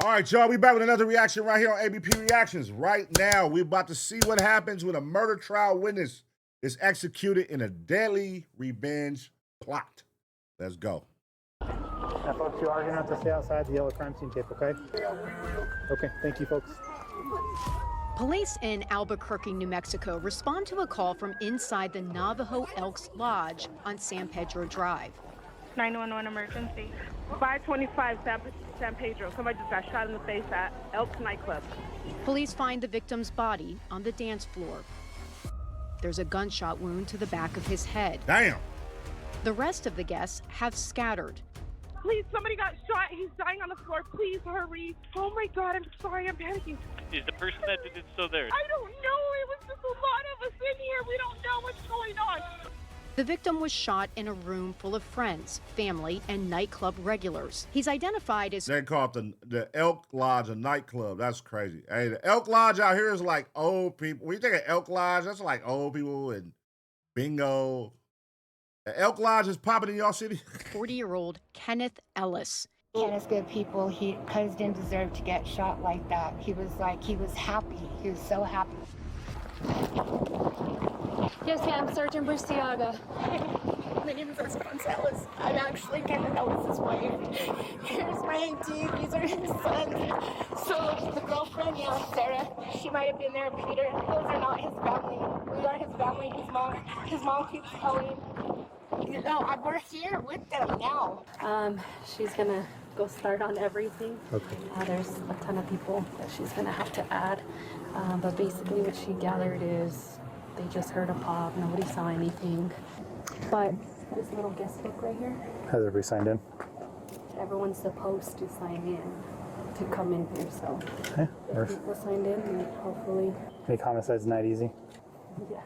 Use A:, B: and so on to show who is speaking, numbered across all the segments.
A: All right, y'all, we back with another reaction right here on ABP Reactions. Right now, we're about to see what happens when a murder trial witness is executed in a deadly revenge plot. Let's go.
B: Now, folks, you are going to have to stay outside the yellow crime scene tape, okay? Okay, thank you, folks.
C: Police in Albuquerque, New Mexico respond to a call from inside the Navajo Elks Lodge on San Pedro Drive.
D: 911 emergency. 525 San Pedro. Somebody just got shot in the face at Elks nightclub.
C: Police find the victim's body on the dance floor. There's a gunshot wound to the back of his head.
A: Damn.
C: The rest of the guests have scattered.
D: Please, somebody got shot. He's dying on the floor. Please hurry. Oh my God, I'm sorry. I'm panicking.
E: Is the person that did it still there?
D: I don't know. It was just a lot of us in here. We don't know what's going on.
C: The victim was shot in a room full of friends, family, and nightclub regulars. He's identified as...
A: They call it the Elk Lodge a nightclub. That's crazy. Hey, the Elk Lodge out here is like old people. When you think of Elk Lodge, that's like old people and bingo. The Elk Lodge is popping in y'all city.
C: 40-year-old Kenneth Ellis.
F: Kenneth's good people. He didn't deserve to get shot like that. He was happy. He was so happy.
G: Yes, ma'am, Sergeant Burciaga.
F: My name is Gonzalez. I'm actually Kenneth Ellis' wife. Here's my ID. These are his sons. So the girlfriend, Sarah, she might have been there. Peter, those are not his family. We are his family. His mom keeps calling. We're here with them now.
G: She's gonna go start on everything.
B: Okay.
G: There's a ton of people that she's gonna have to add. But basically what she gathered is they just heard a pop, nobody saw anything. But this little guest book right here.
B: Has everybody signed in?
G: Everyone's supposed to sign in to come in here, so
B: Okay.
G: if people signed in, and hopefully.
B: Any homicides not easy?
G: Yeah.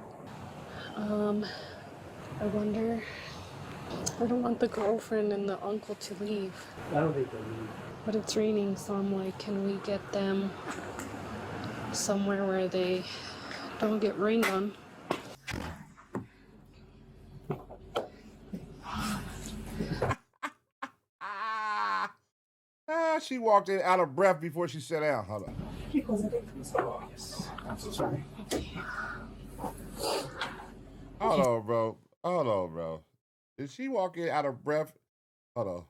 G: I wonder, I don't want the girlfriend and the uncle to leave.
B: I don't think they leave.
G: But it's raining, so I'm like, can we get them somewhere where they don't get rained on?
A: She walked in out of breath before she sat down. Hold on.
B: Yes. I'm so sorry.
A: Hold on, bro. Hold on, bro. Did she walk in out of breath? Hold on.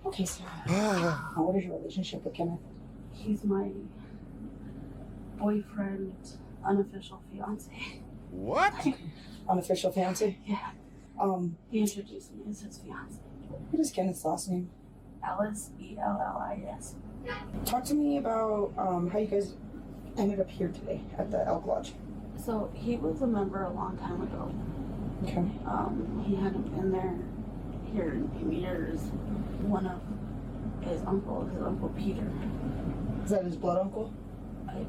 H: Okay, so what is your relationship with Kenneth?
G: He's my boyfriend, unofficial fiance.
A: What?
H: Unofficial fiance?
G: Yeah. He introduced me as his fiance.
H: What is Kenneth's last name?
G: Ellis, E-L-L-I-S.
H: Talk to me about how you guys ended up here today at the Elk Lodge.
G: So he was a member a long time ago.
H: Okay.
G: He hadn't been there here in years. One of his uncle Peter.
H: Is that his blood uncle?
G: I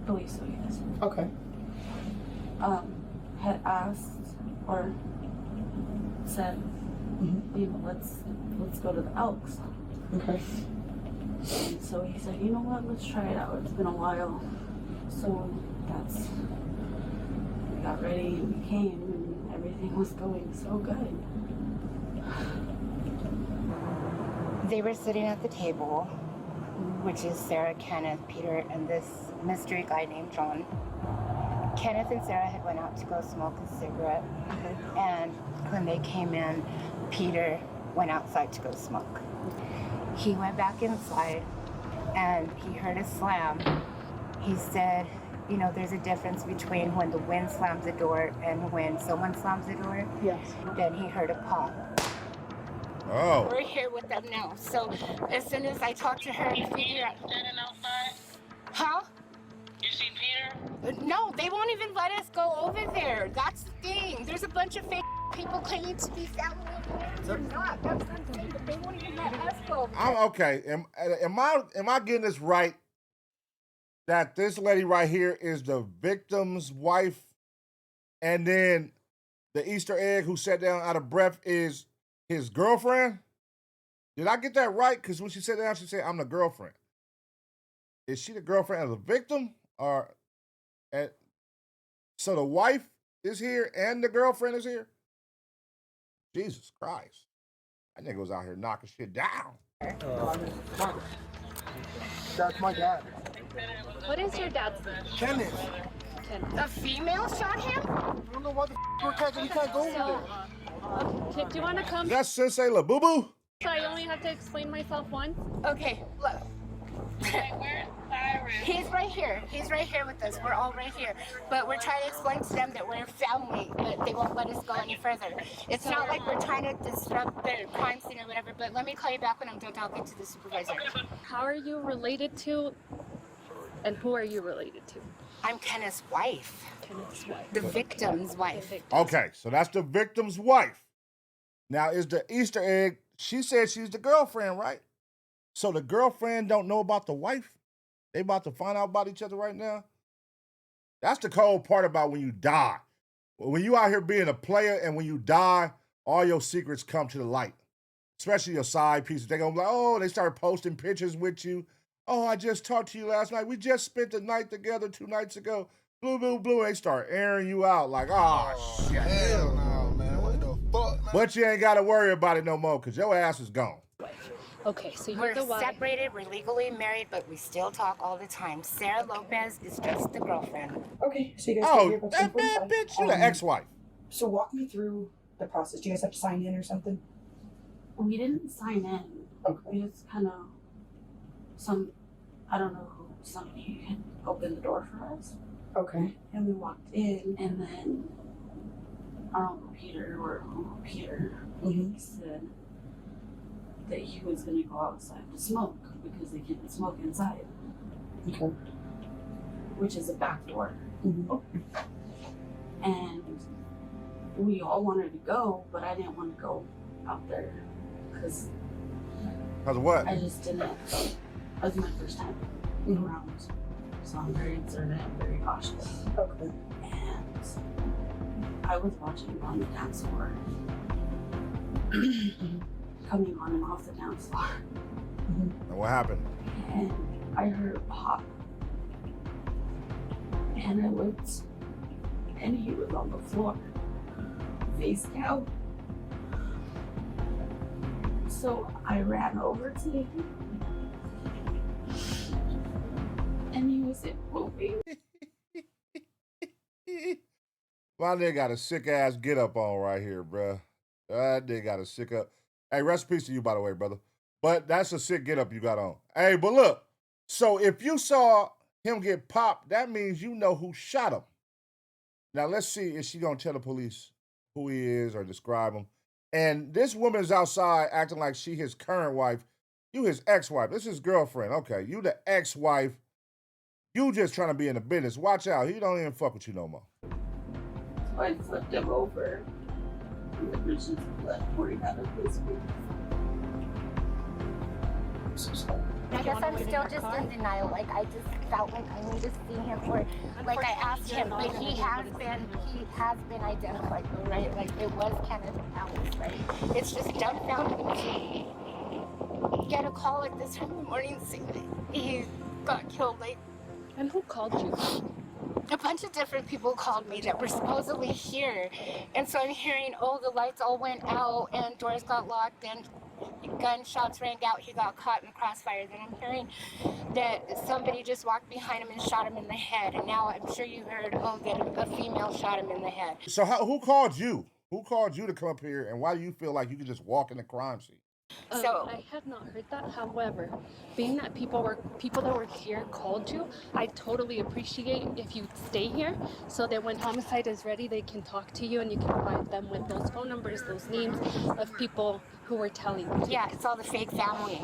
G: believe so, yes.
H: Okay.
G: Had asked or said, you know, let's go to the Elks.
H: Okay.
G: And so he said, you know what, let's try it out. It's been a while. So we got ready and we came and everything was going so good.
F: They were sitting at the table, which is Sarah, Kenneth, Peter, and this mystery guy named John. Kenneth and Sarah had went out to go smoke a cigarette, and when they came in, Peter went outside to go smoke. He went back inside, and he heard a slam. He said, you know, there's a difference between when the wind slams the door and when someone slams the door.
H: Yes.
F: Then he heard a pop.
A: Oh.
F: We're here with them now, so as soon as I talk to her and figure out...
I: Standing outside?
F: Huh?
I: You see Peter?
F: No, they won't even let us go over there. That's the thing. There's a bunch of fake people claiming to be family members. They're not. That's the thing. But they won't even let us go over there.
A: Okay. Am I getting this right? That this lady right here is the victim's wife, and then the Easter egg who sat down out of breath is his girlfriend? Did I get that right? Because when she sat down, she said, I'm the girlfriend. Is she the girlfriend of the victim? Or So the wife is here and the girlfriend is here? Jesus Christ. That nigga was out here knocking shit down.
B: That's my dad.
G: What is your dad's name?
B: Kenneth.
F: A female shot him?
B: I don't know why the we're catching. We can't go over there.
G: Okay, do you want to come?
A: That's Sensei La Boo Boo?
G: So I only have to explain myself once?
F: Okay, look.
I: Where's Cyrus?
F: He's right here. He's right here with us. We're all right here. But we're trying to explain to them that we're family, but they won't let us go any further. It's not like we're trying to disrupt the crime scene or whatever, but let me call you back when I'm done talking to the supervisor.
G: How are you related to, and who are you related to?
F: I'm Kenneth's wife.
G: Kenneth's wife.
F: The victim's wife.
A: Okay, so that's the victim's wife. Now, is the Easter egg, she said she's the girlfriend, right? So the girlfriend don't know about the wife? They about to find out about each other right now? That's the cold part about when you die. When you out here being a player and when you die, all your secrets come to the light. Especially your side pieces. They're going to be like, oh, they start posting pictures with you. Oh, I just talked to you last night. We just spent the night together 2 nights ago. Blue, blue, blue. And they start airing you out like, oh shit.
B: Hell no, man. What the fuck, man?
A: But you ain't got to worry about it no more because your ass is gone.
G: Okay, so you're
F: We're
G: the wife.
F: separated, we're legally married, but we still talk all the time. Sarah Lopez is just the girlfriend.
H: Okay, so you guys
A: Oh,
H: get here about
A: that bad
H: 10:45.
A: bitch. You the ex-wife.
H: So walk me through the process. Do you guys have to sign in or something?
J: We didn't sign in.
H: Okay.
J: We just kind of, I don't know who, somebody had opened the door for us.
H: Okay.
J: And we walked in, and then our Uncle Peter, he said that he was going to go outside to smoke because they can't smoke inside.
H: Okay.
J: Which is a back door.
H: Mm-hmm.
J: And we all wanted to go, but I didn't want to go out there because
A: Because of what?
J: I just didn't. That was my first time around, so I'm very observant, very cautious.
H: Okay.
J: And I was watching on the dance floor, coming on and off the dance floor,
A: And what happened?
J: and I heard a pop, and I looked, and he was on the floor, face down. So I ran over to him, and he wasn't moving.
A: My nigga got a sick ass get up on right here, bruh. That nigga got a sick up. Hey, rest in peace to you, by the way, brother. But that's a sick get up you got on. Hey, but look, so if you saw him get popped, that means you know who shot him. Now let's see if she gonna tell the police who he is or describe him. And this woman is outside acting like she his current wife. You his ex-wife. This is his girlfriend. Okay, you the ex-wife. You just trying to be in the business. Watch out. He don't even fuck with you no more.
J: So I flipped him over, and there was just blood pouring out of his mouth. I'm so sorry.
F: I guess I'm still just in denial. Like, I just felt like I need to see him, or like I asked him, but he has been identified, right? Like, it was Kenneth Alice, right? It's just dumbfounding to get a call at this time in the morning saying that he got killed. Like,
G: And who called you?
F: a bunch of different people called me that were supposedly here, and so I'm hearing, oh, the lights all went out and doors got locked and gunshots rang out, he got caught in the crossfire. Then I'm hearing that somebody just walked behind him and shot him in the head, and now I'm sure you heard, oh, that a female shot him in the head.
A: So who called you? Who called you to come up here, and why do you feel like you could just walk in the crime scene?
F: So
G: I had not heard that. However, being that people that were here called you, I totally appreciate if you stay here so that when homicide is ready, they can talk to you and you can provide them with those phone numbers, those names of people who were telling you.
F: yeah, it's all the fake family.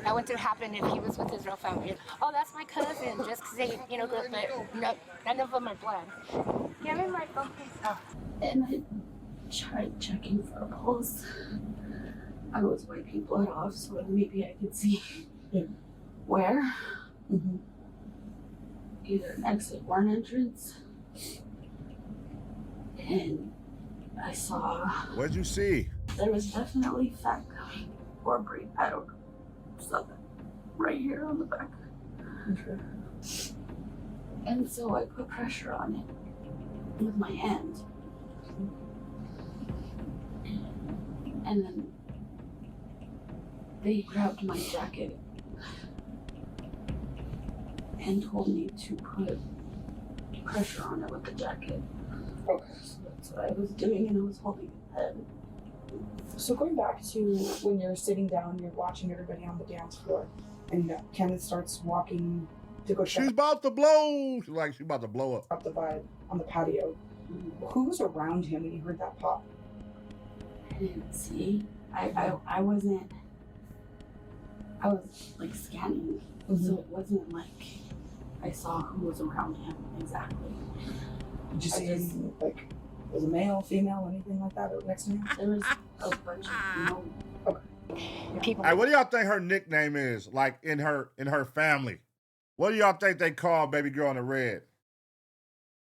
F: That wouldn't have happened if he was with his real family. Oh, that's my cousin, just because they, you know, but no, none of them are blood. Give me my phone, please. Oh.
J: And I tried checking for a pulse. I was wiping blood off so that maybe I could see where. Either an exit or an entrance. And I saw
A: What'd you see?
J: there was definitely fat coming or breed. I don't know. Something right here on the back. And so I put pressure on it. with my hand. And then they grabbed my jacket and told me to put pressure on it with the jacket.
H: Okay.
J: So that's what I was doing, and I was holding the head.
H: So going back to when you're sitting down, you're watching everybody on the dance floor, and Kenneth starts walking to go check
A: She's about to blow. She's like, she's about to blow up.
H: out the vibe on the patio. Who was around him when you heard that pop?
J: I didn't see. I wasn't. I was like scanning, so it wasn't like I saw who was around him exactly.
H: Did you see him, like, was a male, female, anything like that next to him?
J: There was a bunch of
F: People.
A: Hey, what do y'all think her nickname is? Like in her family, what do y'all think they call baby girl in the red?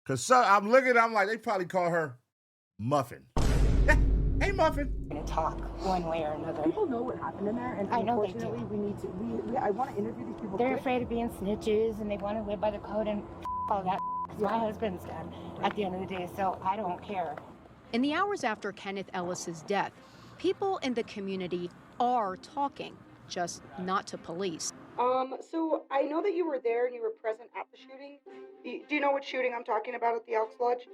A: Cause I'm looking, I'm like, they probably call her Muffin. Hey, Muffin.
F: Gonna talk one way or another.
K: People know what happened in there, and
F: I know they
K: unfortunately,
F: do.
K: we need to. I want to interview these people.
F: They're
K: quick.
F: afraid of being snitches, and they want to live by the code and all that. 'Cause my husband's dead at the end of the day, so I don't care.
C: In the hours after Kenneth Ellis's death, people in the community are talking, just not to police.
H: So I know that you were there and you were present at the shooting. Do you know what shooting I'm talking about at the Elks Lodge?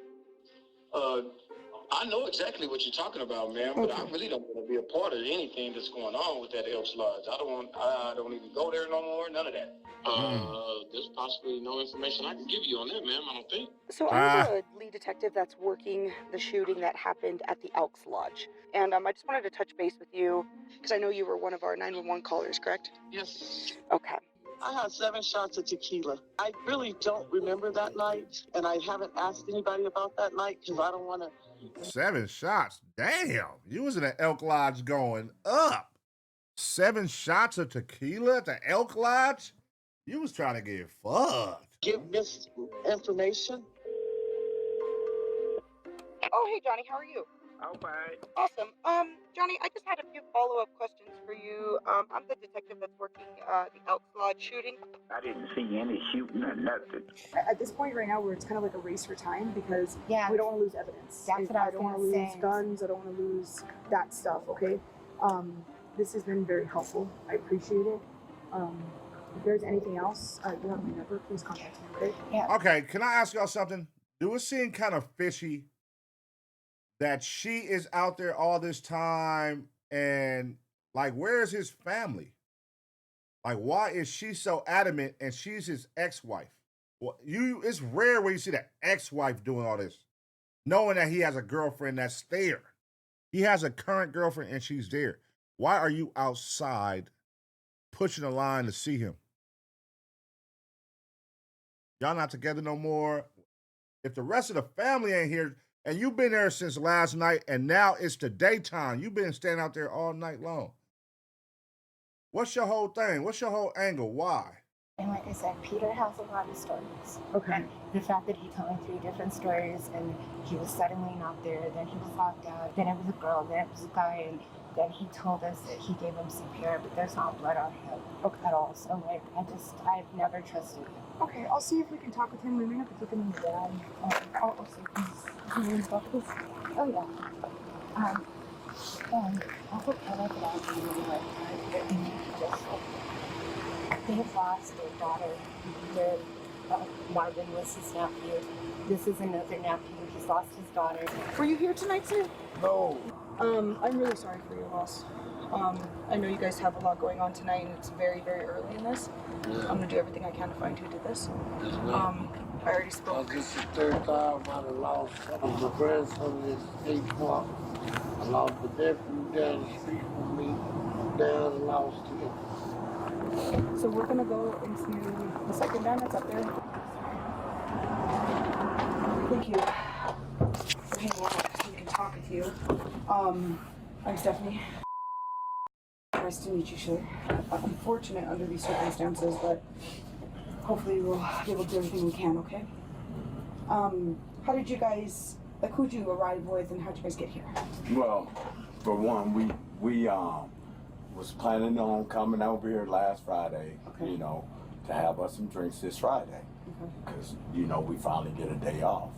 L: I know exactly what you're talking about, man, but I really don't want to be a part of anything that's going on with that Elks Lodge. I don't even go there no more, none of that. There's possibly no information I can give you on that, ma'am, I don't think.
H: So I'm the lead detective that's working the shooting that happened at the Elks Lodge. And I just wanted to touch base with you because I know you were one of our 911 callers, correct?
L: Yes.
H: Okay.
M: I had 7 shots of tequila. I really don't remember that night, and I haven't asked anybody about that night because I don't want to.
A: 7 shots. Damn. You was in the Elk Lodge going up. 7 shots of tequila at the Elk Lodge? You was trying to get fucked.
M: Give misinformation.
H: Oh, hey, Johnny, how are you?
N: All right.
H: Awesome. Johnny, I just had a few follow-up questions for you. I'm the detective that's working the Elks Lodge shooting.
N: I didn't see any shooting or nothing.
K: At this point right now, where it's kind of like a race for time because we don't want to lose evidence.
F: That's what I
K: don't want to lose guns. I don't want to lose that stuff. Okay. This has been very helpful. I appreciate it. If there's anything else, you have my number. Please contact me. Okay.
F: Yeah.
A: Okay, can I ask y'all something? Do it seem kind of fishy that she is out there all this time and, like, where is his family? Like, why is she so adamant and she's his ex-wife? Well, it's rare when you see the ex-wife doing all this, knowing that he has a girlfriend that's there. He has a current girlfriend and she's there. Why are you outside pushing the line to see him? Y'all not together no more. If the rest of the family ain't here, and you've been there since last night, and now it's the daytime, you've been standing out there all night long. What's your whole thing? What's your whole angle? Why?
F: And like I said, Peter has a lot of stories.
K: Okay.
F: And the fact that he told me 3 different stories, and he was suddenly not there, then he was locked out, then it was a girl, then it was a guy, and then he told us that he gave him CPR, but there's not blood on him at all. So like, I've never trusted him.
K: Okay, I'll see if we can talk with him. We may have to take him in the dad. I'll see if he's talk with.
F: Oh yeah. I'll put Kenneth and I'll be really like, they have lost their daughter. Marvin was his nephew. This is another nephew. He's lost his daughter.
K: Were you here tonight, sir?
N: No.
K: I'm really sorry for your loss. I know you guys have a lot going on tonight, and it's very, very early in this.
N: Yeah.
K: I'm gonna do everything I can to find who did this.
N: Yes, ma'am.
K: I already spoke.
N: This is the 3rd time I done lost my grandson this 8th month. I lost the nephew down the street from me. Down and lost him.
K: So we're gonna go into the second van that's up there. Thank you for hanging out so we can talk with you. I'm Stephanie. Nice to meet you, sir. Unfortunate under these circumstances, but hopefully we'll be able to do everything we can, okay? How did you guys, like, who'd you arrive with and how'd you guys get here?
O: Well, for one, we was planning on coming over here last Friday, you know, to have us some drinks this Friday. Because, you know, we finally get a day off.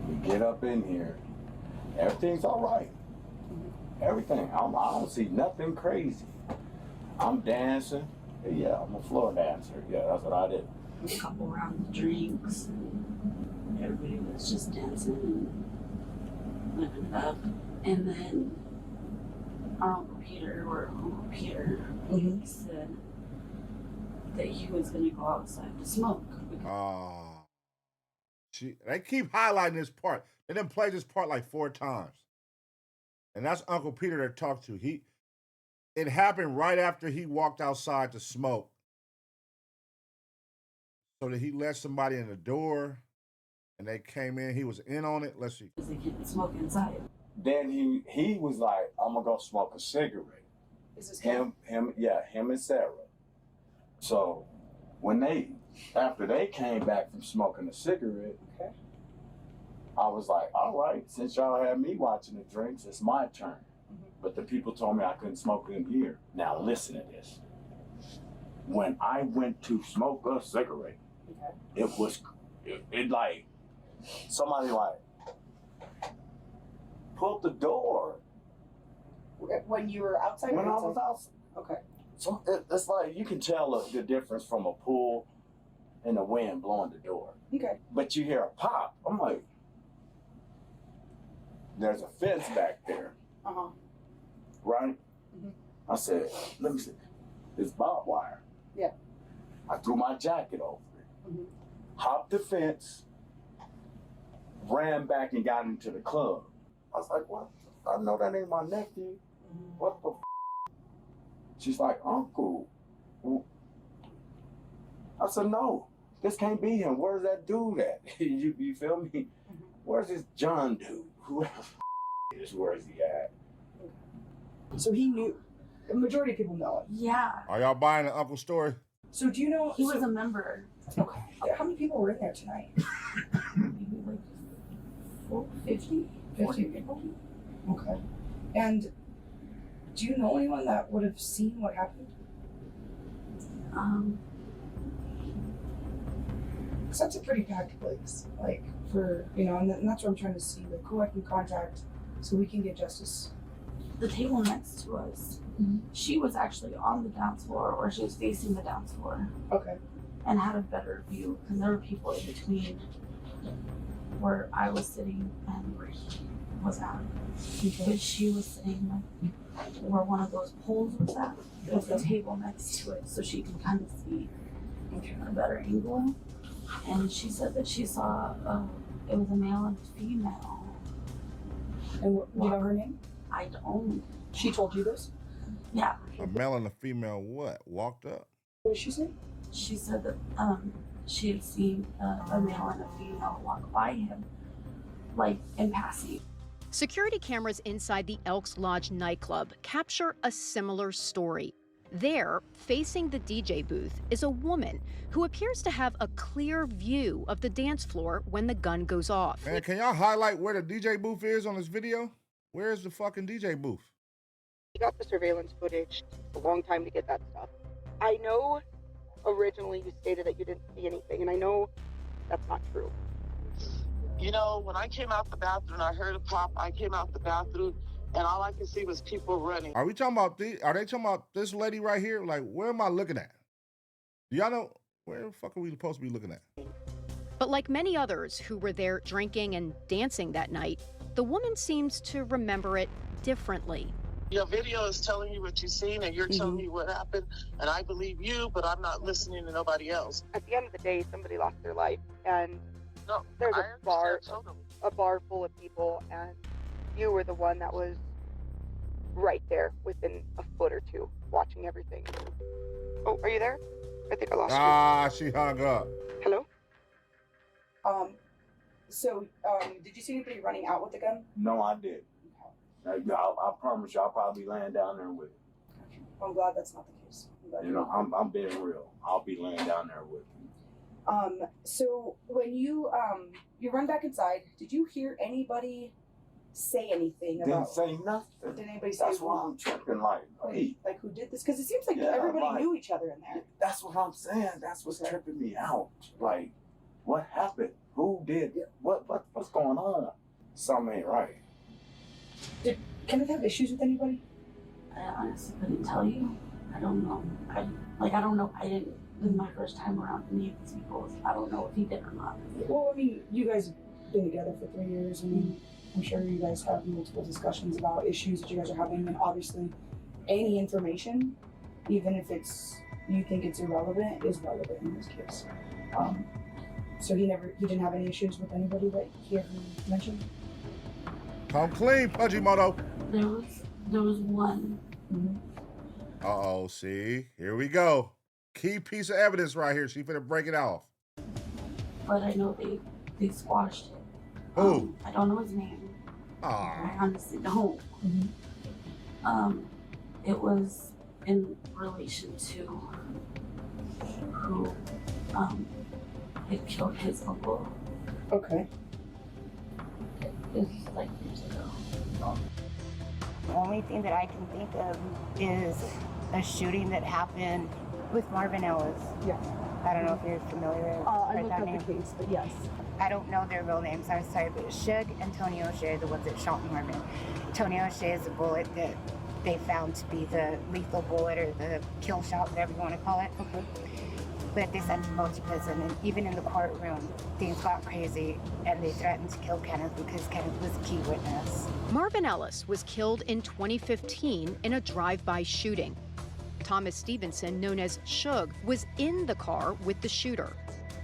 O: We get up in here. Everything's all right. Everything. I don't see nothing crazy. I'm dancing. Yeah, I'm a floor dancer. Yeah, that's what I did.
J: A couple rounds of drinks. And everybody was just dancing and living it up. And then our Uncle Peter, he said that he was going to go outside to smoke.
A: They keep highlighting this part. They done played this part like 4 times. And that's Uncle Peter that talked to. It happened right after he walked outside to smoke. So that he let somebody in the door and they came in. He was in on it. Let's see.
J: Because they can't smoke inside.
O: Then he was like, I'm gonna go smoke a cigarette.
K: Is this
O: him and Sarah. So after they came back from smoking a cigarette,
K: okay,
O: I was like, all right, since y'all had me watching the drinks, it's my turn. But the people told me I couldn't smoke in here. Now listen to this. When I went to smoke a cigarette, it was like somebody like pulled the door.
K: When you were outside?
O: When I was outside.
K: Okay.
O: So it's like you can tell the difference from a pool and the wind blowing the door.
K: Okay.
O: But you hear a pop. I'm like, there's a fence back there.
K: Uh-huh.
O: Right? I said, let me see. It's barbed wire.
K: Yeah.
O: I threw my jacket over it. Hopped the fence, ran back and got into the club. I was like, what? I know that ain't my nephew. What the f? She's like, Uncle. I said, no, this can't be him. Where's that dude at? you feel me? Where's this John dude? Whoever is, where is he at?
K: So he knew. The majority of people know it.
J: Yeah.
A: Are y'all buying the Uncle story?
K: So do you know?
J: He was a member.
K: Okay. How many people were in there tonight?
J: Maybe like 50 people.
K: Okay. And do you know anyone that would have seen what happened? Because that's a pretty packed place. Like, for, and that's what I'm trying to see. Like, who I can contact so we can get justice.
J: The table next to us, she was actually on the dance floor, or she was facing the dance floor.
K: Okay.
J: And had a better view, because there were people in between where I was sitting and where he was at. But she was sitting like where one of those poles was at, with the table next to it, so she can kind of see a better angle. And she said that she saw it was a male and a female.
K: And do you know her name?
J: I don't.
K: She told you this?
J: Yeah.
A: A male and a female what? Walked up?
K: What did she say?
J: She said that she had seen a male and a female walk by him, like in passing.
C: Security cameras inside the Elks Lodge nightclub capture a similar story. There, facing the DJ booth, is a woman who appears to have a clear view of the dance floor when the gun goes off.
A: Man, can y'all highlight where the DJ booth is on this video? Where is the fucking DJ booth?
H: We got the surveillance footage. It's a long time to get that stuff. I know originally you stated that you didn't see anything, and I know that's not true.
M: You know, when I came out the bathroom, I heard a pop. I came out the bathroom, and all I could see was people running.
A: Are we talking about are they talking about this lady right here? Like, where am I looking at? Do y'all know where the fuck are we supposed to be looking at?
C: But like many others who were there drinking and dancing that night, the woman seems to remember it differently.
M: Your video is telling you what you've seen, and you're telling me what happened, and I believe you, but I'm not listening to nobody else.
H: At the end of the day, somebody lost their life, and there's a bar full of people, and you were the one that was right there within a foot or two, watching everything. Oh, are you there? I think I lost you.
A: She hung up.
H: Hello?
K: So, did you see anybody running out with the gun?
O: No, I did. I promise you, I'll probably be laying down there with it.
K: I'm glad that's not the case.
O: I'm being real. I'll be laying down there with him.
K: So when you run back inside, did you hear anybody say anything about?
O: Didn't say nothing.
K: Did anybody say?
O: That's why I'm tripping. Like, hey,
K: like who did this? Because it seems like everybody knew each other in there.
O: That's what I'm saying. That's what's tripping me out. Like, what happened? Who did it? What's going on? Something ain't right.
K: Did Kenneth have issues with anybody?
J: I honestly couldn't tell you. I don't know. I don't know. I didn't. This is my first time around any of these people. I don't know if he did or not.
K: Well, I mean, you guys have been together for 3 years. I mean, I'm sure you guys have multiple discussions about issues that you guys are having, and obviously, any information, even if you think it's irrelevant, is relevant in this case. So he didn't have any issues with anybody that he ever mentioned?
A: Come clean, Pudgymoto.
J: There was one.
A: Uh-oh, see? Here we go. Key piece of evidence right here. She finna break it off.
J: But I know they squashed it.
A: Who?
J: I don't know his name. I honestly don't. It was in relation to who had killed his uncle.
K: Okay.
J: It was like years ago.
F: The only thing that I can think of is a shooting that happened with Marvin Ellis.
K: Yeah.
F: I don't know if you're familiar
K: I
F: with
K: looked
F: that
K: up
F: name.
K: the case, but yes.
F: I don't know their real names, I'm sorry, but Suge and Tony O'Shea are the ones that shot Marvin. Tony O'Shea is the bullet that they found to be the lethal bullet or the kill shot, whatever you want to call it.
K: Okay.
F: But they sent them both to prison, and even in the courtroom, things got crazy, and they threatened to kill Kenneth because Kenneth was a key witness.
C: Marvin Ellis was killed in 2015 in a drive-by shooting. Thomas Stevenson, known as Suge, was in the car with the shooter.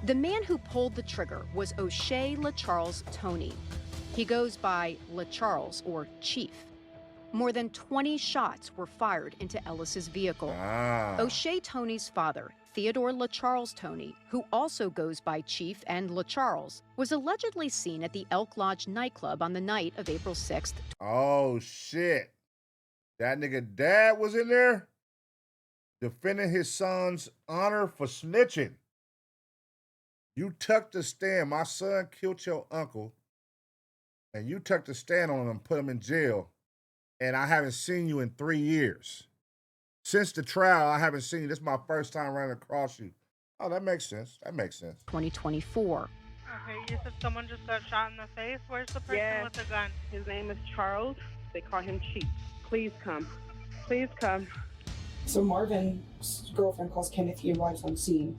C: The man who pulled the trigger was O'Shea LaCharles Tony. He goes by LaCharles, or Chief. More than 20 shots were fired into Ellis's vehicle. O'Shea Tony's father, Theodore LaCharles Tony, who also goes by Chief and LaCharles, was allegedly seen at the Elk Lodge nightclub on the night of April 6th.
A: Oh, shit. That nigga dad was in there defending his son's honor for snitching. You took the stand. My son killed your uncle, and you took the stand on him and put him in jail, and I haven't seen you in 3 years. Since the trial, I haven't seen you. This is my first time running across you. Oh, that makes sense. That makes sense.
C: 2024.
D: Okay, you said someone just got shot in the face. Where's the person with the gun?
H: His name is Charles. They call him Chief. Please come. Please come.
K: So Marvin's girlfriend calls Kenneth. He arrives on scene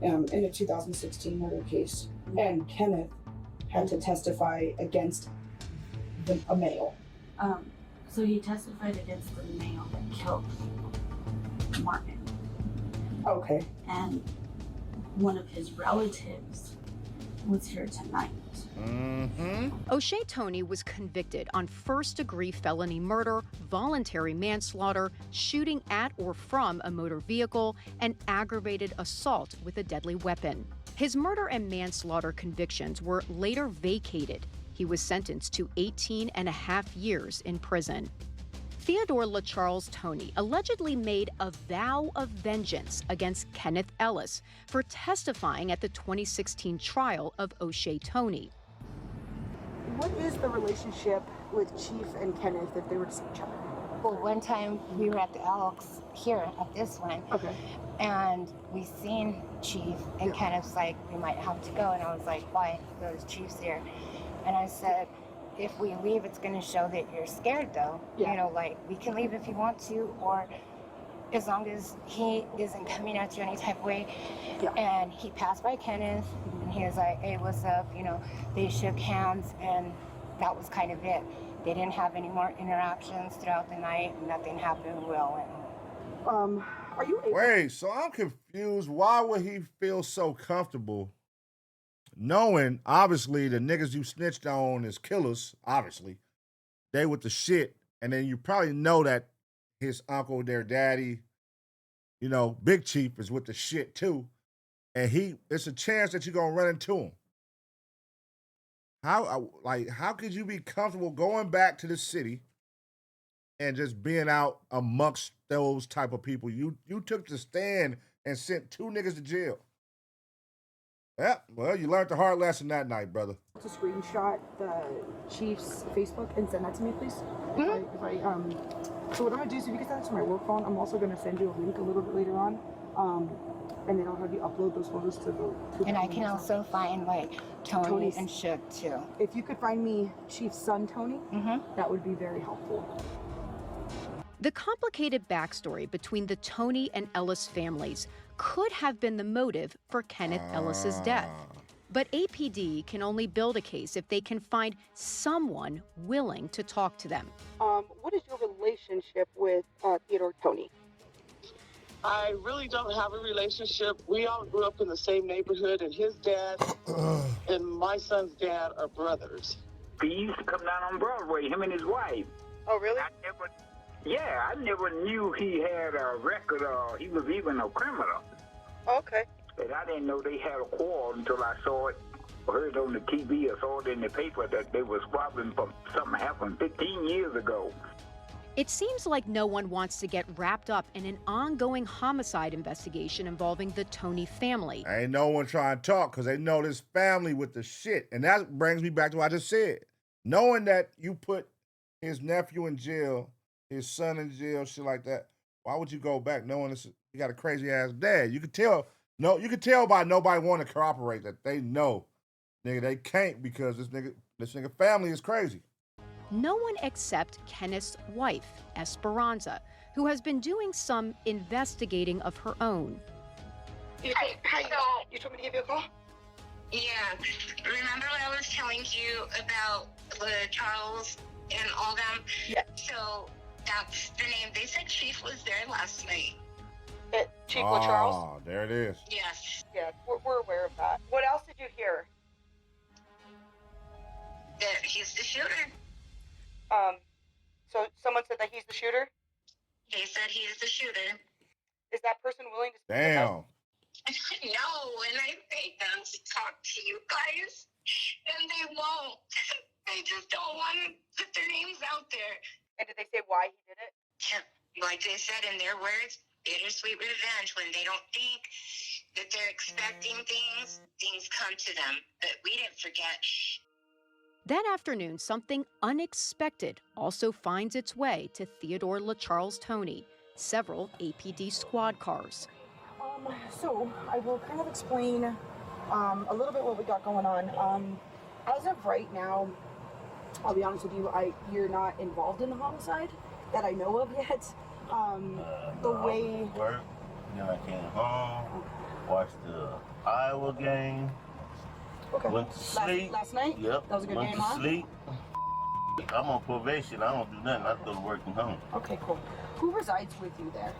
K: in a 2016 murder case, and Kenneth had to testify against a male.
J: So he testified against the male that killed Martin.
K: Okay.
J: And one of his relatives was here tonight.
C: O'Shea Tony was convicted on first-degree felony murder, voluntary manslaughter, shooting at or from a motor vehicle, and aggravated assault with a deadly weapon. His murder and manslaughter convictions were later vacated. He was sentenced to 18 and a half years in prison. Theodore LaCharles Tony allegedly made a vow of vengeance against Kenneth Ellis for testifying at the 2016 trial of O'Shea Tony.
K: What is the relationship with Chief and Kenneth if they were to see each other?
F: Well, one time we were at the Elks here at this one, and we seen Chief, and Kenneth's like, we might have to go, and I was like, why? He goes, Chief's here. And I said, if we leave, it's going to show that you're scared, though. You know, like, we can leave if you want to, or as long as he isn't coming at you any type of way. And he passed by Kenneth, and he was like, hey, what's up? You know, they shook hands, and that was kind of it. They didn't have any more interactions throughout the night. Nothing happened. We all went home.
K: Are you able—
A: Wait, so I'm confused. Why would he feel so comfortable knowing, obviously, the niggas you snitched on is killers, obviously. They with the shit. And then you probably know that his uncle, their daddy, you know, Big Chief is with the shit too. And it's a chance that you're going to run into him. How could you be comfortable going back to the city and just being out amongst those type of people? You took the stand and sent 2 niggas to jail. Yeah, well, you learned the hard lesson that night, brother.
K: To screenshot the Chief's Facebook and send that to me, please? So what I'm gonna do is, if you can send it to my work phone, I'm also gonna send you a link a little bit later on and then I'll have you upload those photos to the
F: And I can also find like Tony and Shook too.
K: If you could find me Chief's son, Tony, that would be very helpful.
C: The complicated backstory between the Tony and Ellis families could have been the motive for Kenneth Ellis's death. But APD can only build a case if they can find someone willing to talk to them.
H: What is your relationship with Theodore Tony?
M: I really don't have a relationship. We all grew up in the same neighborhood, and his dad and my son's dad are brothers.
P: He used to come down on Broadway, him and his wife.
H: Oh, really?
P: I never knew he had a record or he was even a criminal.
H: Okay.
P: And I didn't know they had a quarrel until I saw it, or heard it on the TV, or saw it in the paper that they was squabbling from something happened 15 years ago.
C: It seems like no one wants to get wrapped up in an ongoing homicide investigation involving the Tony family.
A: Ain't no one trying to talk because they know this family with the shit. And that brings me back to what I just said. Knowing that you put his nephew in jail, his son in jail, shit like that, why would you go back knowing this? You got a crazy ass dad? You could tell. No, you could tell by nobody wanting to cooperate that they know, nigga, they can't because this nigga family is crazy.
C: No one except Kenneth's wife, Esperanza, who has been doing some investigating of her own.
H: Hi. You told me to give you a call?
Q: Yeah. Remember what I was telling you about Charles and all them?
H: Yeah.
Q: So that's the name. They said Chief was there last night.
H: Chief Charles?
A: Oh, there it is.
Q: Yes.
H: Yeah, we're aware of that. What else did you hear?
Q: That he's the shooter.
H: So someone said that he's the shooter?
Q: They said he's the shooter.
H: Is that person willing to speak?
A: Damn.
Q: No, and I begged them to talk to you guys, and they won't. They just don't want to put their names out there.
H: And did they say why he did it?
Q: Like they said in their words, bittersweet revenge. When they don't think that they're expecting things come to them. But we didn't forget.
C: That afternoon, something unexpected also finds its way to Theodore LaCharles Tony, several APD squad cars.
K: So I will kind of explain a little bit what we got going on. As of right now, I'll be honest with you, you're not involved in the homicide that I know of yet. The way
R: work, then I came home, watched the Iowa game.
K: Okay.
R: Went to sleep.
K: Last night?
R: Yep.
K: That was a good
R: Went
K: game
R: to
K: on?
R: sleep. I'm on probation. I don't do nothing. I go to work and home.
K: Okay, cool. Who resides with you there?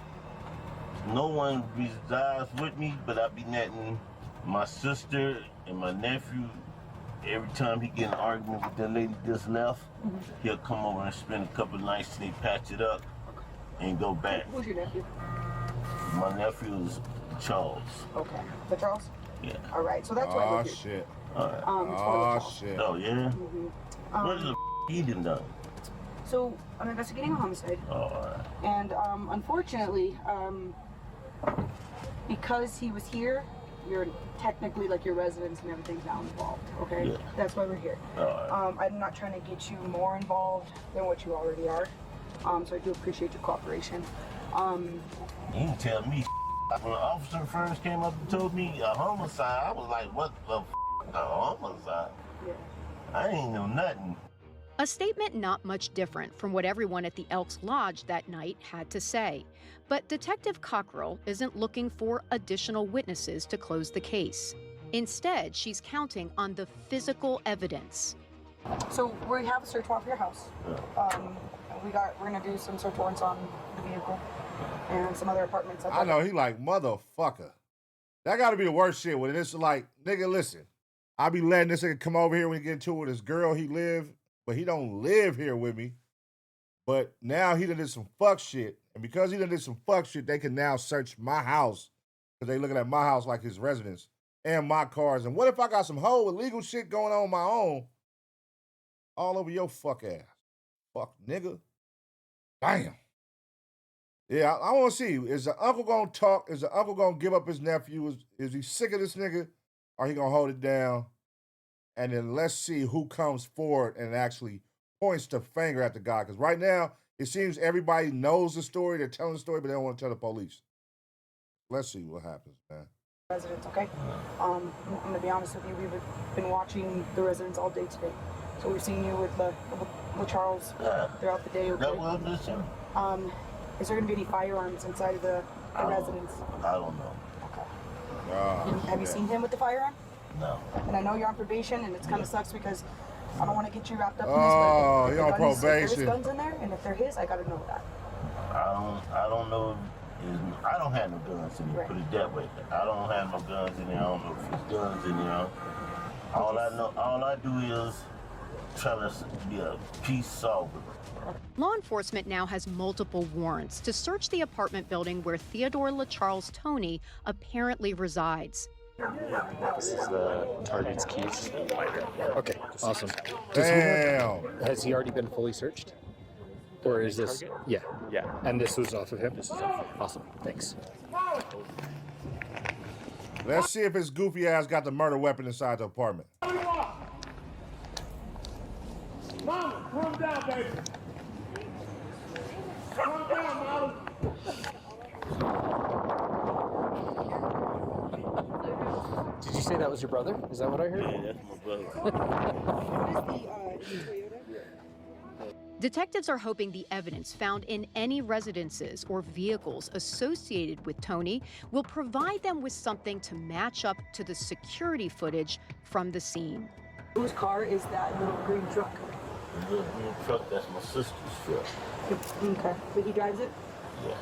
R: No one resides with me, but I be netting my sister and my nephew. Every time he get in an argument with that lady just left, he'll come over and spend a couple nights and they patch it up and go back.
K: Who's your nephew?
R: My nephew is Charles.
K: Okay. The Charles?
R: Yeah.
K: All right, so that's why I live here.
A: Shit.
R: All right.
K: It's one of the Charles.
A: Shit.
R: Oh, yeah? What the he done done?
K: So I'm investigating a homicide.
R: Oh, all right.
K: And unfortunately, because he was here, you're technically like your residence and everything's now involved, okay?
R: Yeah.
K: That's why we're here.
R: All right.
K: I'm not trying to get you more involved than what you already are. So I do appreciate your cooperation.
R: You can tell me when the officer first came up and told me a homicide, I was like, what the a homicide?
K: Yeah.
R: I ain't know nothing.
C: A statement not much different from what everyone at the Elks Lodge that night had to say. But Detective Cockrell isn't looking for additional witnesses to close the case. Instead, she's counting on the physical evidence.
K: So we have a search warrant for your house. We're gonna do some search warrants on the vehicle and some other apartments.
A: I know, he like, motherfucker. That gotta be the worst shit when it's like, nigga, listen. I be letting this nigga come over here when he get into it with his girl he live, but he don't live here with me. But now he done did some fuck shit. And because he done did some fuck shit, they can now search my house. Because they looking at my house like his residence and my cars. And what if I got some whole illegal shit going on my own all over your fuck ass? Fuck nigga. Damn. Yeah, I want to see. Is the uncle going to talk? Is the uncle going to give up his nephew? Is he sick of this nigga? Or he going to hold it down? And then let's see who comes forward and actually points the finger at the guy. Because right now, it seems everybody knows the story. They're telling the story, but they don't want to tell the police. Let's see what happens, man.
K: Residents, okay? I'm gonna be honest with you, we've been watching the residents all day today. So we've seen you with Charles throughout the day, okay? Is there gonna be any firearms inside of the residence?
R: I don't know.
K: Have you seen him with the firearm?
R: No.
K: And I know you're on probation, and it's kind of sucks because I don't want to get you wrapped up in this.
A: Oh,
K: But
A: you're on
K: if
A: probation.
K: there's guns in there, and if they're his, I gotta know that.
R: I don't know. I don't have no guns in there. Put it that way. I don't have no guns in there. I don't know if there's guns in there. All I do is try to be a peace solver.
C: Law enforcement now has multiple warrants to search the apartment building where Theodore LaCharles Toney apparently resides.
S: This is the target's keys. Okay, awesome.
A: Has
S: he already been fully searched? Or is this? Yeah. Yeah. And this was off of him? This is off. Awesome. Thanks.
A: Let's see if his goofy ass got the murder weapon inside the apartment.
N: Mama, calm down, baby. Calm down, Mama.
S: Did you say that was your brother? Is that what I heard?
R: Yeah, that's my brother.
C: Detectives are hoping the evidence found in any residences or vehicles associated with Toney will provide them with something to match up to the security footage from the scene.
K: Whose car is that little green truck?
R: The little green truck, that's my sister's truck.
K: Okay. But he drives it?
R: Yeah.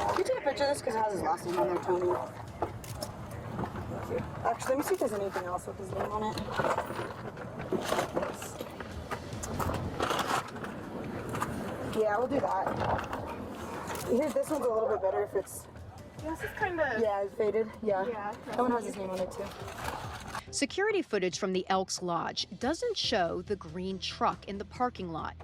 K: Can you take a picture of this because it has his last name on there, Tony? Actually, let me see if there's anything else with his name on it. Yeah, we'll do that. Here's this one's a little bit better if it's.
D: Yeah, this is kind of.
K: Yeah, it's faded. Yeah. That one has his name on it too.
C: Security footage from the Elks Lodge doesn't show the green truck in the parking lot,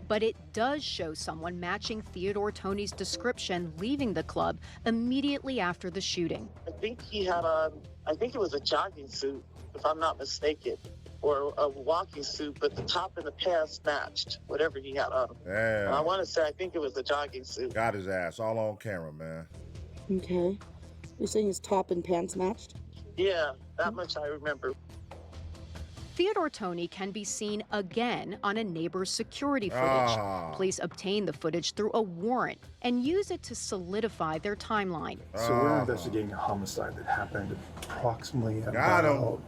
C: but it does show someone matching Theodore Toney's description leaving the club immediately after the shooting.
M: I think he had on, I think it was a jogging suit, if I'm not mistaken, or a walking suit, but the top and the pants matched, whatever he had on.
A: Damn.
M: I want to say, I think it was a jogging suit.
A: Got his ass all on camera, man.
K: Okay. You're saying his top and pants matched?
M: Yeah, that much I remember.
C: Theodore Toney can be seen again on a neighbor's security footage. Police obtain the footage through a warrant and use it to solidify their timeline.
T: So we're investigating a homicide that happened approximately about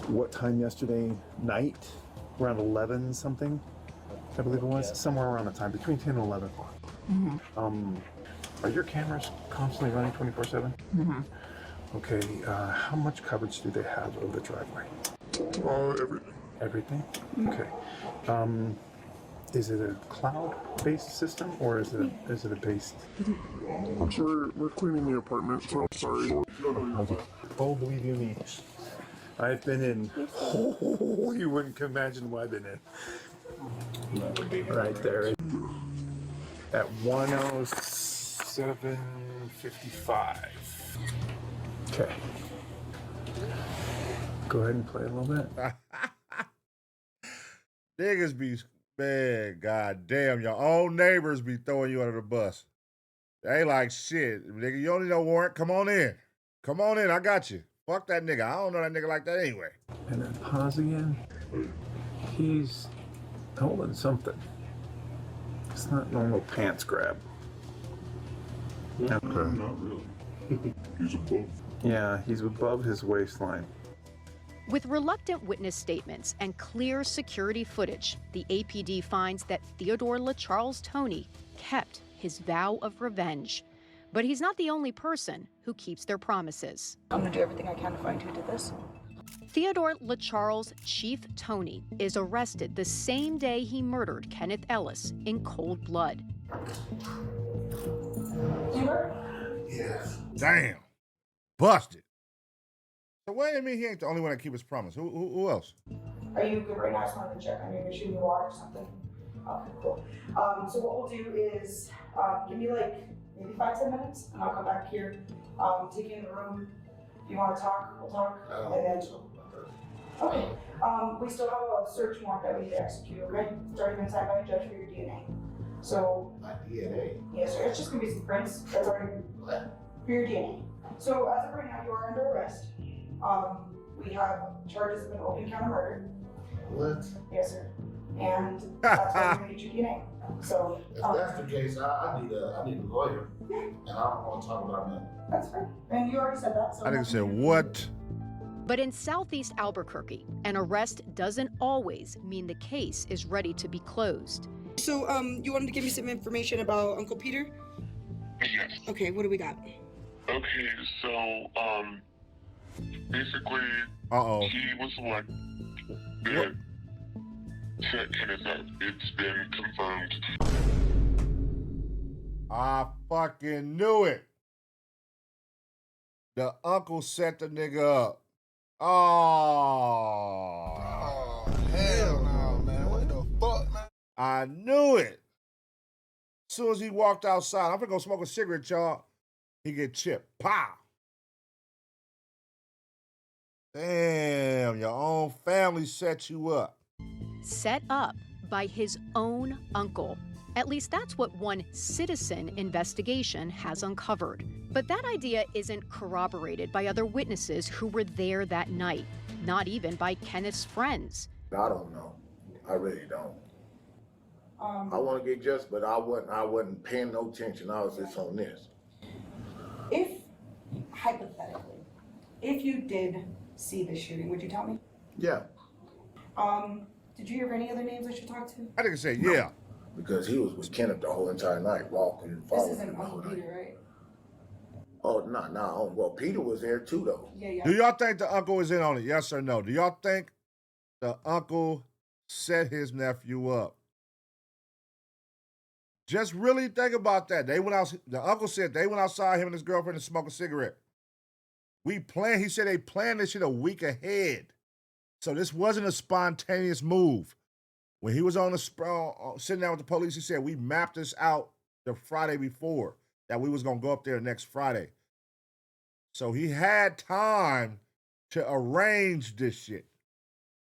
T: what time yesterday night? Around 11 something, I believe it was. Somewhere around the time, between 10 and 11 o'clock. Are your cameras constantly running 24/7? Okay, how much coverage do they have of the driveway? Everything. Everything? Okay. Is it a cloud-based system or is it a based?
U: We're cleaning the apartment, so I'm sorry.
T: Oh, believe you me, I've been in. Oh, you wouldn't imagine what I've been in. Right there. At 107:55. Okay. Go ahead and play a little bit.
A: Niggas be, man, god damn, your own neighbors be throwing you under the bus. They ain't like shit. Nigga, you don't need no warrant. Come on in. Come on in, I got you. Fuck that nigga. I don't know that nigga like that anyway.
T: And then pause again. He's holding something. It's not normal pants grab. Okay.
U: Not really. He's above.
T: Yeah, he's above his waistline.
C: With reluctant witness statements and clear security footage, the APD finds that Theodore LaCharles Toney kept his vow of revenge. But he's not the only person who keeps their promises.
K: I'm gonna do everything I can to find who did this.
C: Theodore LaCharles Chief Toney is arrested the same day he murdered Kenneth Ellis in cold blood.
A: Yes. Damn. Busted. So what do you mean he ain't the only one that keep his promise? Who else?
K: Are you good right now? I just wanted to check on you, make sure you water or something. Okay, cool. So what we'll do is give me like maybe 5-10 minutes, and I'll come back here, take you in the room. If you want to talk, we'll talk. And then, okay. We still have a search warrant that we need to execute. Okay, it's already been signed by a judge for your DNA. So,
E: Like DNA.
K: yes, sir. It's just gonna be some prints. That's already for your DNA. So as of right now, you are under arrest. We have charges of an open count of murder.
E: What?
K: Yes, sir. And that's why we're gonna get your DNA. So
E: If that's the case, I need a lawyer, and I don't want to talk about nothing.
K: that's fair. And you already said that. So
A: I think it said what?
C: But in Southeast Albuquerque, an arrest doesn't always mean the case is ready to be closed.
K: So you wanted to give me some information about Uncle Peter?
V: Yes.
K: Okay, what do we got?
V: Okay, so basically, he was the one that set Kenneth up. It's been confirmed.
A: I fucking knew it. The uncle set the nigga up. Oh,
E: hell no, man. What the fuck, man?
A: I knew it. As soon as he walked outside, I'm gonna go smoke a cigarette, y'all. He get chipped. Pow. Damn, your own family set you up.
C: Set up by his own uncle. At least that's what one citizen investigation has uncovered. But that idea isn't corroborated by other witnesses who were there that night, not even by Kenneth's friends.
E: I don't know. I really don't. I want to get just, but I wasn't paying no attention. I was just on this.
K: If, hypothetically, if you did see the shooting, would you tell me?
E: Yeah.
K: Did you hear of any other names I should talk to?
A: I think it said yeah.
E: Because he was with Kenneth the whole entire night, walking and following.
K: This isn't
E: him the whole
K: Uncle
E: night.
K: Peter, right?
E: Oh, no. Well, Peter was there too, though.
K: Yeah.
A: Do y'all think the uncle is in on it? Yes or no? Do y'all think the uncle set his nephew up? Just really think about that. They went out. The uncle said they went outside, him and his girlfriend, to smoke a cigarette. He said they planned this shit a week ahead. So this wasn't a spontaneous move. When he was on the sitting down with the police, he said, we mapped this out the Friday before, that we was going to go up there next Friday. So he had time to arrange this shit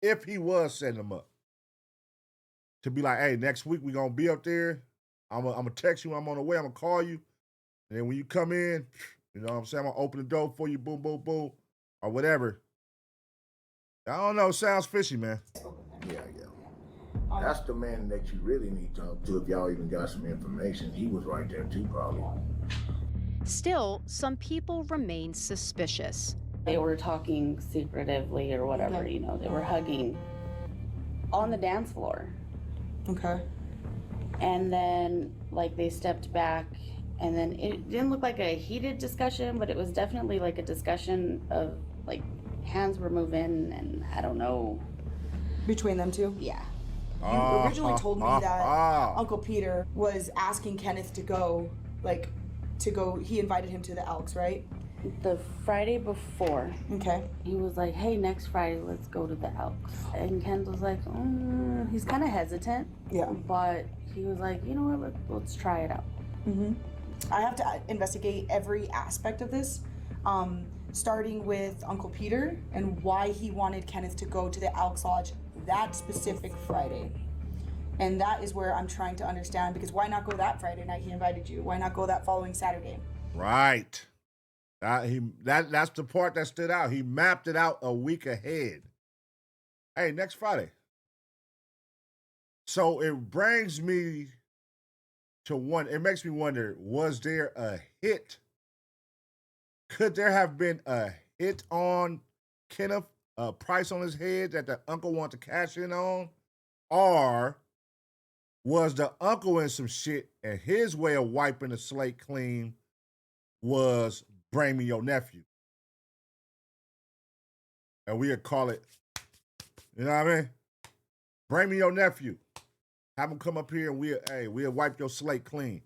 A: if he was setting them up. To be like, hey, next week we going to be up there. I'm going to text you when I'm on the way. I'm going to call you. And then when you come in, you know what I'm saying? I'm going to open the door for you, boom, boom, boom, or whatever. I don't know. It sounds fishy, man.
E: Yeah. That's the man that you really need to talk to if y'all even got some information. He was right there too, probably.
C: Still, some people remain suspicious.
J: They were talking secretively or whatever, you know, they were hugging on the dance floor.
K: Okay.
J: And then, like, they stepped back, and then it didn't look like a heated discussion, but it was definitely like a discussion of, like, hands were moving, and I don't know.
K: Between them two?
J: Yeah.
K: You originally told me that Uncle Peter was asking Kenneth to go, he invited him to the Elks, right?
J: The Friday before.
K: Okay.
J: He was like, hey, next Friday, let's go to the Elks. And Kenneth was like, he's kind of hesitant.
K: Yeah.
J: But he was like, you know what, let's try it out.
K: Mm-hmm. I have to investigate every aspect of this, starting with Uncle Peter and why he wanted Kenneth to go to the Elks Lodge that specific Friday. And that is where I'm trying to understand, because why not go that Friday night he invited you? Why not go that following Saturday?
A: Right. That's the part that stood out. He mapped it out a week ahead. Hey, next Friday. So it brings me to it makes me wonder, was there a hit? Could there have been a hit on Kenneth, a price on his head that the uncle wanted to cash in on? Or was the uncle in some shit and his way of wiping the slate clean was bring me your nephew? And we'll call it, you know what I mean? Bring me your nephew. Have him come up here and we'll wipe your slate clean.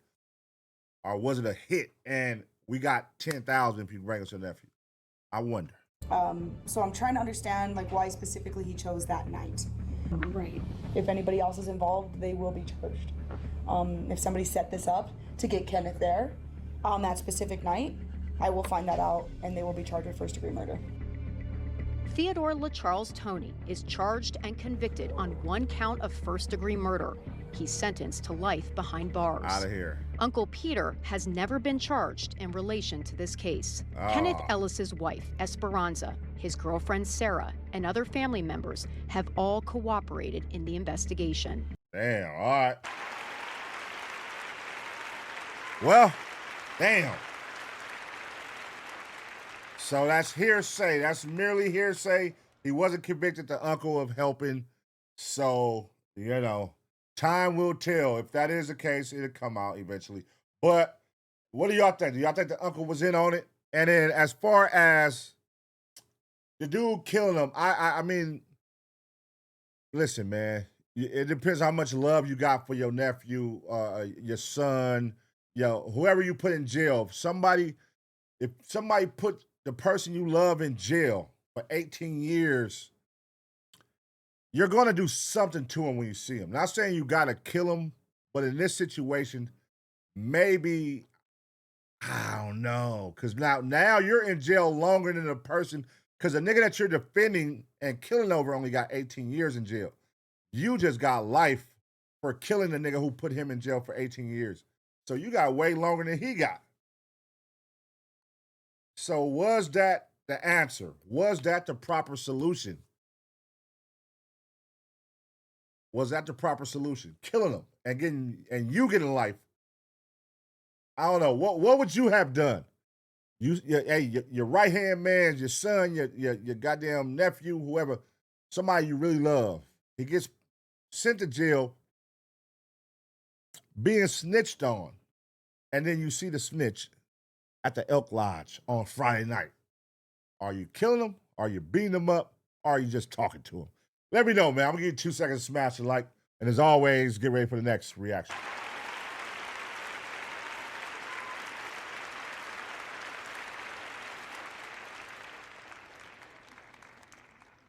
A: Or was it a hit and we got 10,000 if you bring us your nephew? I wonder.
K: So I'm trying to understand why specifically he chose that night.
J: Right.
K: If anybody else is involved, they will be charged. If somebody set this up to get Kenneth there on that specific night, I will find that out and they will be charged with first-degree murder.
C: Theodore LaCharles Toney is charged and convicted on one count of first-degree murder. he's sentenced to life behind bars.
A: Out of here.
C: Uncle Peter has never been charged in relation to this case. Kenneth Ellis's wife, Esperanza, his girlfriend Sarah, and other family members have all cooperated in the investigation.
A: Damn, all right. Well, damn. So that's hearsay. That's merely hearsay. He wasn't convicted, the uncle, of helping. So, you know, time will tell. If that is the case, it'll come out eventually. But what do y'all think? Do y'all think the uncle was in on it? And then as far as the dude killing him, I mean, listen, man, it depends how much love you got for your nephew, your son, whoever you put in jail. If somebody put the person you love in jail for 18 years, you're going to do something to him when you see him. Not saying you got to kill him, but in this situation, maybe, I don't know. Because now you're in jail longer than the person, because the nigga that you're defending and killing over only got 18 years in jail. You just got life for killing the nigga who put him in jail for 18 years. So you got way longer than he got. So was that the answer? Was that the proper solution? Was that the proper solution? Killing him and you getting life. I don't know. What would you have done? Your right-hand man, your son, your goddamn nephew, whoever, somebody you really love. He gets sent to jail being snitched on. And then you see the snitch at the Elk Lodge on Friday night. Are you killing him? Are you beating him up? Or are you just talking to him? Let me know, man. I'm going to give you 2 seconds to smash the like. And as always, get ready for the next reaction.